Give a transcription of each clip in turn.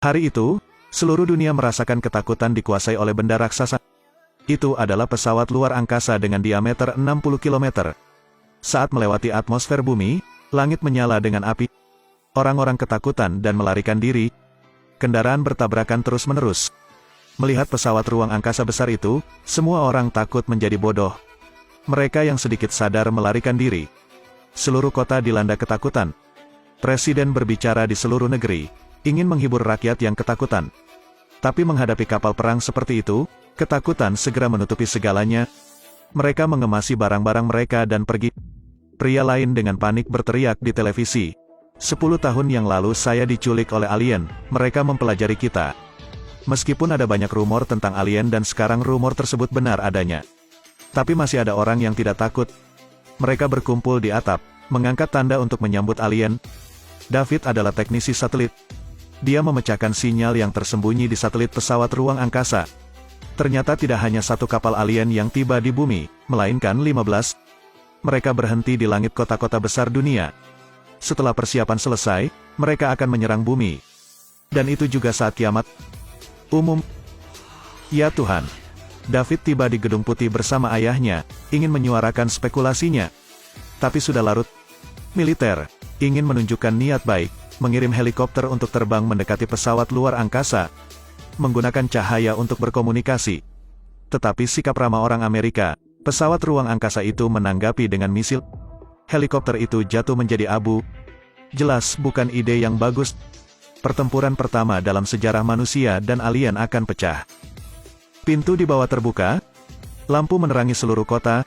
Hari itu, seluruh dunia merasakan ketakutan dikuasai oleh benda raksasa. Itu adalah pesawat luar angkasa dengan diameter 60 km. Saat melewati atmosfer bumi, langit menyala dengan api. Orang-orang ketakutan dan melarikan diri. Kendaraan bertabrakan terus-menerus. Melihat pesawat ruang angkasa besar itu, semua orang takut menjadi bodoh. Mereka yang sedikit sadar melarikan diri. Seluruh kota dilanda ketakutan. Presiden berbicara di seluruh negeri, ingin menghibur rakyat yang ketakutan. Tapi menghadapi kapal perang seperti itu, ketakutan segera menutupi segalanya. Mereka mengemasi barang-barang mereka dan pergi. Pria lain dengan panik berteriak di televisi. 10 tahun yang lalu saya diculik oleh alien, mereka mempelajari kita. Meskipun ada banyak rumor tentang alien dan sekarang rumor tersebut benar adanya. Tapi masih ada orang yang tidak takut. Mereka berkumpul di atap, mengangkat tanda untuk menyambut alien. David adalah teknisi satelit. Dia memecahkan sinyal yang tersembunyi di satelit pesawat ruang angkasa. Ternyata tidak hanya satu kapal alien yang tiba di bumi, melainkan 15. Mereka berhenti di langit kota-kota besar dunia. Setelah persiapan selesai, mereka akan menyerang bumi. Dan itu juga saat kiamat umum. Ya Tuhan. David tiba di Gedung Putih bersama ayahnya, ingin menyuarakan spekulasinya. Tapi sudah larut. Militer ingin menunjukkan niat baik, mengirim helikopter untuk terbang mendekati pesawat luar angkasa, menggunakan cahaya untuk berkomunikasi. Tetapi sikap ramah orang Amerika, pesawat ruang angkasa itu menanggapi dengan misil. Helikopter itu jatuh menjadi abu. Jelas bukan ide yang bagus. Pertempuran pertama dalam sejarah manusia dan alien akan pecah. Pintu di bawah terbuka. Lampu menerangi seluruh kota.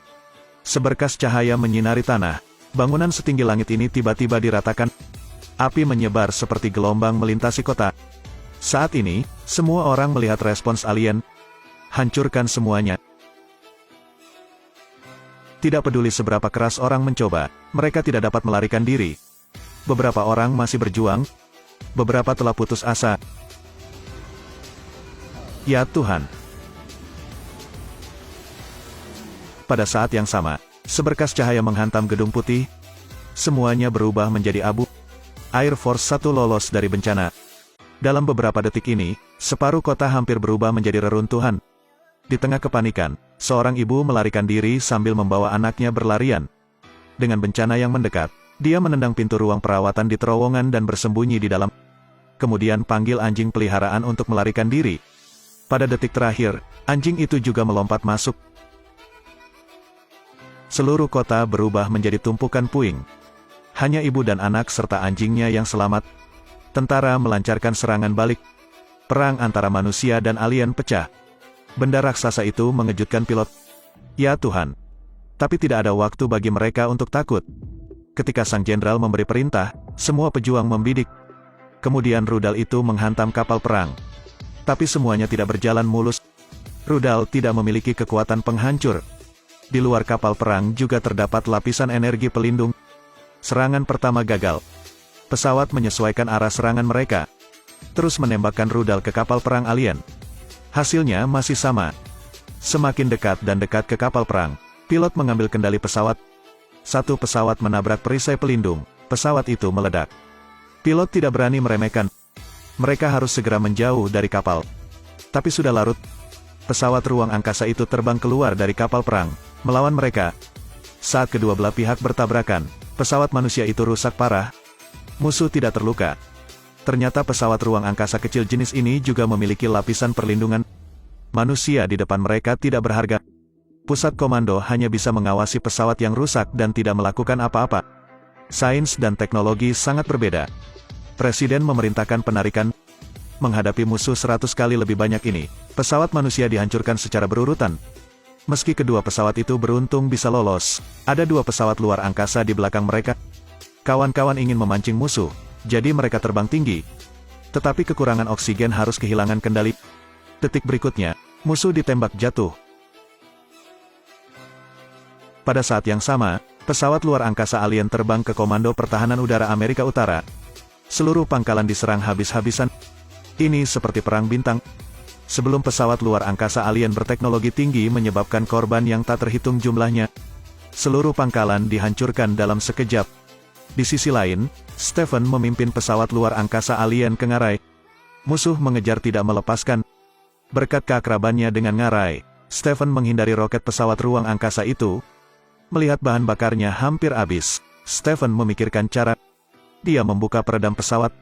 Seberkas cahaya menyinari tanah. Bangunan setinggi langit ini tiba-tiba diratakan. Api menyebar seperti gelombang melintasi kota. Saat ini, semua orang melihat respons alien. Hancurkan semuanya. Tidak peduli seberapa keras orang mencoba, mereka tidak dapat melarikan diri. Beberapa orang masih berjuang. Beberapa telah putus asa. Ya Tuhan. Pada saat yang sama, seberkas cahaya menghantam Gedung Putih. Semuanya berubah menjadi abu. Air Force 1 lolos dari bencana. Dalam beberapa detik ini, separuh kota hampir berubah menjadi reruntuhan. Di tengah kepanikan, seorang ibu melarikan diri sambil membawa anaknya berlarian. Dengan bencana yang mendekat, dia menendang pintu ruang perawatan di terowongan dan bersembunyi di dalam. Kemudian panggil anjing peliharaan untuk melarikan diri. Pada detik terakhir, anjing itu juga melompat masuk. Seluruh kota berubah menjadi tumpukan puing. Hanya ibu dan anak serta anjingnya yang selamat. Tentara melancarkan serangan balik. Perang antara manusia dan alien pecah. Benda raksasa itu mengejutkan pilot. Ya Tuhan. Tapi tidak ada waktu bagi mereka untuk takut. Ketika sang jenderal memberi perintah, semua pejuang membidik. Kemudian rudal itu menghantam kapal perang. Tapi semuanya tidak berjalan mulus. Rudal tidak memiliki kekuatan penghancur. Di luar kapal perang juga terdapat lapisan energi pelindung. Serangan pertama gagal. Pesawat menyesuaikan arah serangan mereka. Terus menembakkan rudal ke kapal perang alien. Hasilnya masih sama. Semakin dekat dan dekat ke kapal perang, pilot mengambil kendali pesawat. Satu pesawat menabrak perisai pelindung, pesawat itu meledak. Pilot tidak berani meremehkan. Mereka harus segera menjauh dari kapal. Tapi sudah larut. Pesawat ruang angkasa itu terbang keluar dari kapal perang, melawan mereka. Saat kedua belah pihak bertabrakan, pesawat manusia itu rusak parah. Musuh tidak terluka. Ternyata pesawat ruang angkasa kecil jenis ini juga memiliki lapisan perlindungan. Manusia di depan mereka tidak berharga. Pusat komando hanya bisa mengawasi pesawat yang rusak dan tidak melakukan apa-apa. Sains dan teknologi sangat berbeda. Presiden memerintahkan penarikan. Menghadapi musuh 100 kali lebih banyak ini, pesawat manusia dihancurkan secara berurutan. Meski kedua pesawat itu beruntung bisa lolos, ada dua pesawat luar angkasa di belakang mereka. Kawan-kawan ingin memancing musuh, jadi mereka terbang tinggi. Tetapi kekurangan oksigen harus kehilangan kendali. Detik berikutnya, musuh ditembak jatuh. Pada saat yang sama, pesawat luar angkasa alien terbang ke Komando Pertahanan Udara Amerika Utara. Seluruh pangkalan diserang habis-habisan. Ini seperti perang bintang. Sebelum pesawat luar angkasa alien berteknologi tinggi menyebabkan korban yang tak terhitung jumlahnya. Seluruh pangkalan dihancurkan dalam sekejap. Di sisi lain, Stephen memimpin pesawat luar angkasa alien ke ngarai. Musuh mengejar tidak melepaskan. Berkat keakrabannya dengan ngarai, Stephen menghindari roket pesawat ruang angkasa itu. Melihat bahan bakarnya hampir habis, Stephen memikirkan cara. Dia membuka peredam pesawat.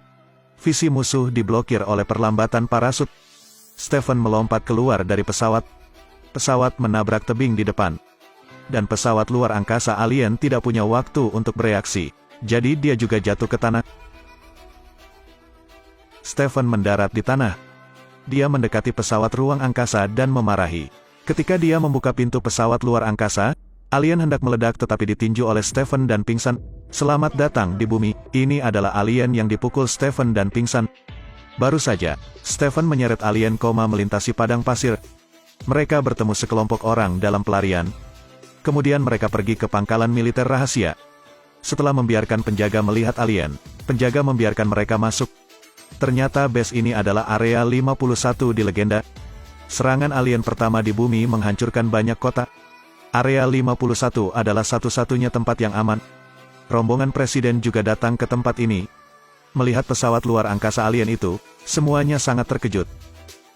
Visi musuh diblokir oleh perlambatan parasut. Stephen melompat keluar dari pesawat. Pesawat menabrak tebing di depan. Dan pesawat luar angkasa alien tidak punya waktu untuk bereaksi. Jadi dia juga jatuh ke tanah. Stephen mendarat di tanah. Dia mendekati pesawat ruang angkasa dan memarahi. Ketika dia membuka pintu pesawat luar angkasa, alien hendak meledak tetapi ditinju oleh Stephen dan pingsan. Selamat datang di bumi. Ini adalah alien yang dipukul Stephen dan pingsan. Baru saja, Stephen menyeret alien melintasi padang pasir. Mereka bertemu sekelompok orang dalam pelarian. Kemudian mereka pergi ke pangkalan militer rahasia. Setelah membiarkan penjaga melihat alien, penjaga membiarkan mereka masuk. Ternyata base ini adalah Area 51 di legenda. Serangan alien pertama di bumi menghancurkan banyak kota. Area 51 adalah satu-satunya tempat yang aman. Rombongan presiden juga datang ke tempat ini. Melihat pesawat luar angkasa alien itu, semuanya sangat terkejut.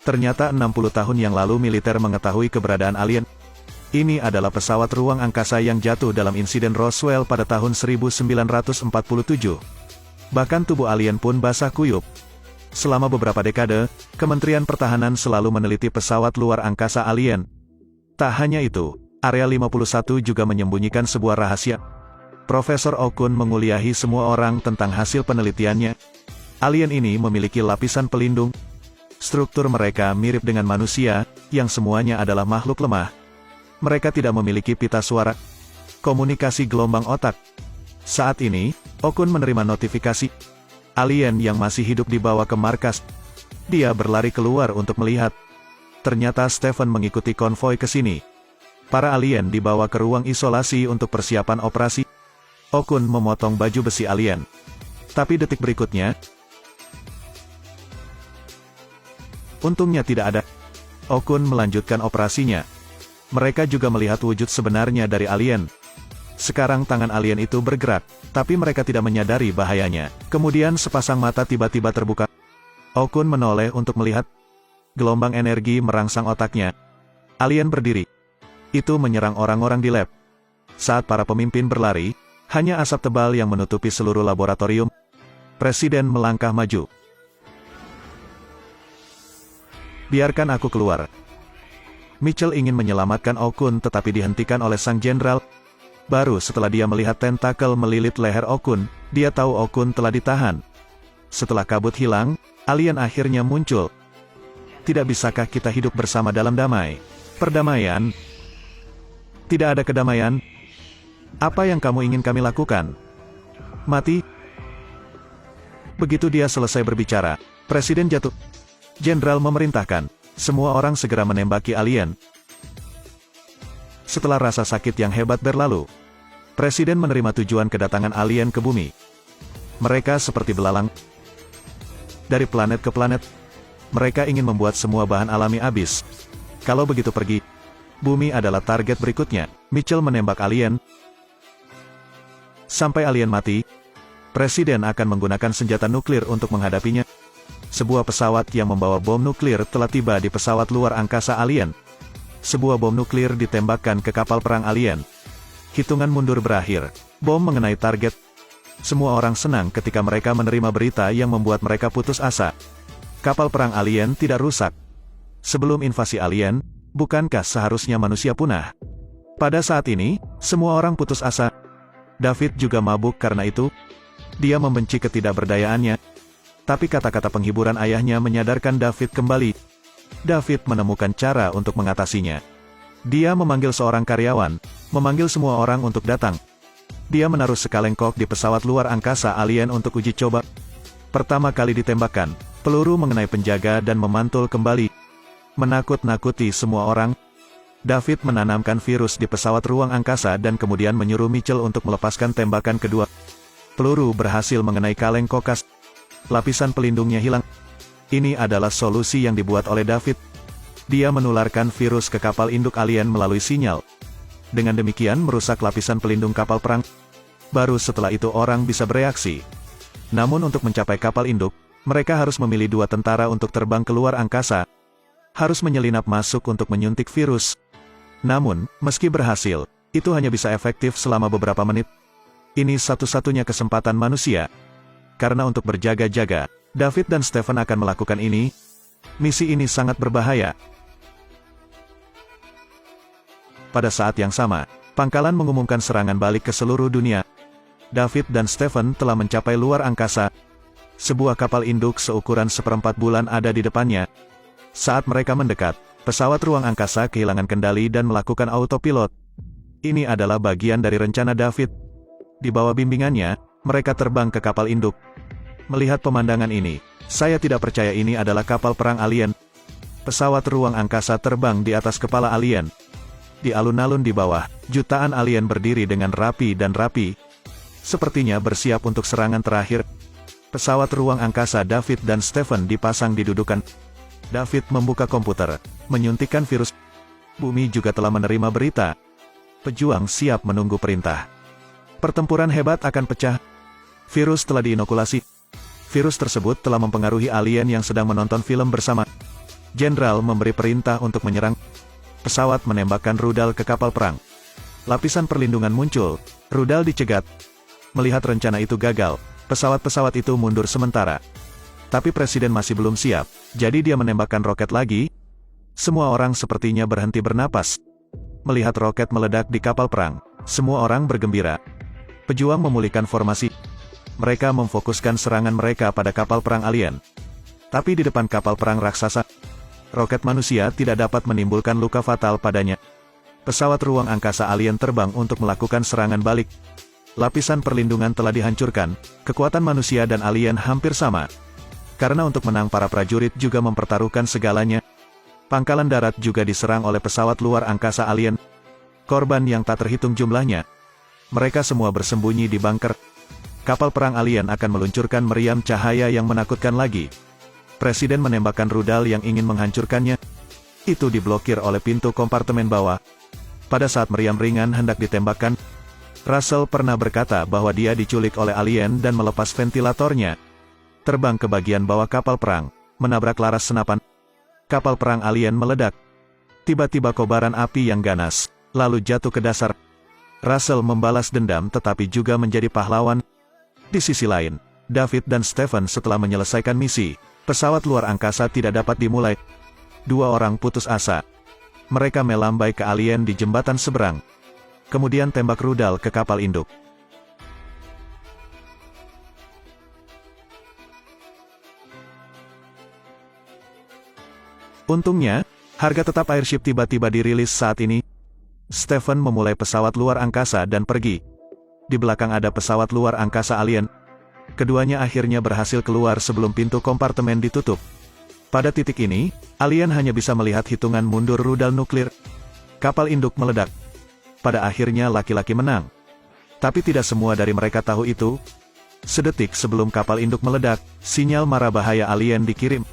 Ternyata 60 tahun yang lalu militer mengetahui keberadaan alien. Ini adalah pesawat ruang angkasa yang jatuh dalam insiden Roswell pada tahun 1947. Bahkan tubuh alien pun basah kuyup. Selama beberapa dekade, Kementerian Pertahanan selalu meneliti pesawat luar angkasa alien. Tak hanya itu, Area 51 juga menyembunyikan sebuah rahasia. Profesor Okun menguliahi semua orang tentang hasil penelitiannya. Alien ini memiliki lapisan pelindung. Struktur mereka mirip dengan manusia, yang semuanya adalah makhluk lemah. Mereka tidak memiliki pita suara. Komunikasi gelombang otak. Saat ini, Okun menerima notifikasi. Alien yang masih hidup dibawa ke markas. Dia berlari keluar untuk melihat. Ternyata Stephen mengikuti konvoi ke sini. Para alien dibawa ke ruang isolasi untuk persiapan operasi. Okun memotong baju besi alien. Tapi detik berikutnya, untungnya tidak ada. Okun melanjutkan operasinya. Mereka juga melihat wujud sebenarnya dari alien. Sekarang tangan alien itu bergerak, tapi mereka tidak menyadari bahayanya. Kemudian sepasang mata tiba-tiba terbuka. Okun menoleh untuk melihat. Gelombang energi merangsang otaknya. Alien berdiri. Itu menyerang orang-orang di lab. Saat para pemimpin berlari, hanya asap tebal yang menutupi seluruh laboratorium. Presiden melangkah maju. Biarkan aku keluar. Mitchell ingin menyelamatkan Okun tetapi dihentikan oleh sang jenderal. Baru setelah dia melihat tentakel melilit leher Okun, dia tahu Okun telah ditahan. Setelah kabut hilang, alien akhirnya muncul. Tidak bisakah kita hidup bersama dalam damai? Perdamaian? Tidak ada kedamaian? Apa yang kamu ingin kami lakukan? Mati? Begitu dia selesai berbicara, Presiden jatuh. Jenderal memerintahkan. Semua orang segera menembaki alien. Setelah rasa sakit yang hebat berlalu, Presiden menerima tujuan kedatangan alien ke bumi. Mereka seperti belalang. Dari planet ke planet, mereka ingin membuat semua bahan alami habis. Kalau begitu pergi, bumi adalah target berikutnya. Mitchell menembak alien. Sampai alien mati, Presiden akan menggunakan senjata nuklir untuk menghadapinya. Sebuah pesawat yang membawa bom nuklir telah tiba di pesawat luar angkasa alien. Sebuah bom nuklir ditembakkan ke kapal perang alien. Hitungan mundur berakhir. Bom mengenai target. Semua orang senang ketika mereka menerima berita yang membuat mereka putus asa. Kapal perang alien tidak rusak. Sebelum invasi alien, bukankah seharusnya manusia punah? Pada saat ini, semua orang putus asa. David juga mabuk karena itu. Dia membenci ketidakberdayaannya. Tapi kata-kata penghiburan ayahnya menyadarkan David kembali. David menemukan cara untuk mengatasinya. Dia memanggil seorang karyawan, memanggil semua orang untuk datang. Dia menaruh sekalengkok di pesawat luar angkasa alien untuk uji coba. Pertama kali ditembakkan, peluru mengenai penjaga dan memantul kembali. Menakut-nakuti semua orang. David menanamkan virus di pesawat ruang angkasa dan kemudian menyuruh Mitchell untuk melepaskan tembakan kedua. Peluru berhasil mengenai kaleng kokas. Lapisan pelindungnya hilang. Ini adalah solusi yang dibuat oleh David. Dia menularkan virus ke kapal induk alien melalui sinyal. Dengan demikian merusak lapisan pelindung kapal perang. Baru setelah itu orang bisa bereaksi. Namun untuk mencapai kapal induk, Mereka harus memilih 2 tentara untuk terbang keluar angkasa. Harus menyelinap masuk untuk menyuntik virus. Namun, meski berhasil, itu hanya bisa efektif selama beberapa menit. Ini satu-satunya kesempatan manusia. Karena untuk berjaga-jaga, David dan Stephen akan melakukan ini. Misi ini sangat berbahaya. Pada saat yang sama, pangkalan mengumumkan serangan balik ke seluruh dunia. David dan Stephen telah mencapai luar angkasa. Sebuah kapal induk seukuran 1/4 bulan ada di depannya. Saat mereka mendekat, pesawat ruang angkasa kehilangan kendali dan melakukan autopilot. Ini adalah bagian dari rencana David. Di bawah bimbingannya, mereka terbang ke kapal induk. Melihat pemandangan ini, saya tidak percaya ini adalah kapal perang alien. Pesawat ruang angkasa terbang di atas kepala alien. Di alun-alun di bawah, jutaan alien berdiri dengan rapi dan rapi. Sepertinya bersiap untuk serangan terakhir. Pesawat ruang angkasa David dan Stephen dipasang di dudukan. David membuka komputer, menyuntikkan virus. Bumi juga telah menerima berita. Pejuang siap menunggu perintah. Pertempuran hebat akan pecah. Virus telah diinokulasi. Virus tersebut telah mempengaruhi alien yang sedang menonton film bersama. Jenderal memberi perintah untuk menyerang. Pesawat menembakkan rudal ke kapal perang. Lapisan perlindungan muncul, rudal dicegat. Melihat rencana itu gagal, pesawat-pesawat itu mundur sementara. Tapi presiden masih belum siap, jadi dia menembakkan roket lagi. Semua orang sepertinya berhenti bernapas. Melihat roket meledak di kapal perang, semua orang bergembira. Pejuang memulihkan formasi. Mereka memfokuskan serangan mereka pada kapal perang alien. Tapi di depan kapal perang raksasa, roket manusia tidak dapat menimbulkan luka fatal padanya. Pesawat ruang angkasa alien terbang untuk melakukan serangan balik. Lapisan perlindungan telah dihancurkan, kekuatan manusia dan alien hampir sama. Karena untuk menang para prajurit juga mempertaruhkan segalanya. Pangkalan darat juga diserang oleh pesawat luar angkasa alien. Korban yang tak terhitung jumlahnya. Mereka semua bersembunyi di bunker. Kapal perang alien akan meluncurkan meriam cahaya yang menakutkan lagi. Presiden menembakkan rudal yang ingin menghancurkannya. Itu diblokir oleh pintu kompartemen bawah. Pada saat meriam ringan hendak ditembakkan, Russell pernah berkata bahwa dia diculik oleh alien dan melepas ventilatornya. Terbang ke bagian bawah kapal perang, menabrak laras senapan. Kapal perang alien meledak. Tiba-tiba kobaran api yang ganas, lalu jatuh ke dasar. Russell membalas dendam tetapi juga menjadi pahlawan. Di sisi lain, David dan Stephen setelah menyelesaikan misi, pesawat luar angkasa tidak dapat dimulai. 2 orang putus asa. Mereka melambai ke alien di jembatan seberang. Kemudian tembak rudal ke kapal induk. Untungnya, harga tetap airship tiba-tiba dirilis saat ini. Stephen memulai pesawat luar angkasa dan pergi. Di belakang ada pesawat luar angkasa alien. Keduanya akhirnya berhasil keluar sebelum pintu kompartemen ditutup. Pada titik ini, alien hanya bisa melihat hitungan mundur rudal nuklir. Kapal induk meledak. Pada akhirnya laki-laki menang. Tapi tidak semua dari mereka tahu itu. Sedetik sebelum kapal induk meledak, sinyal mara bahaya alien dikirim.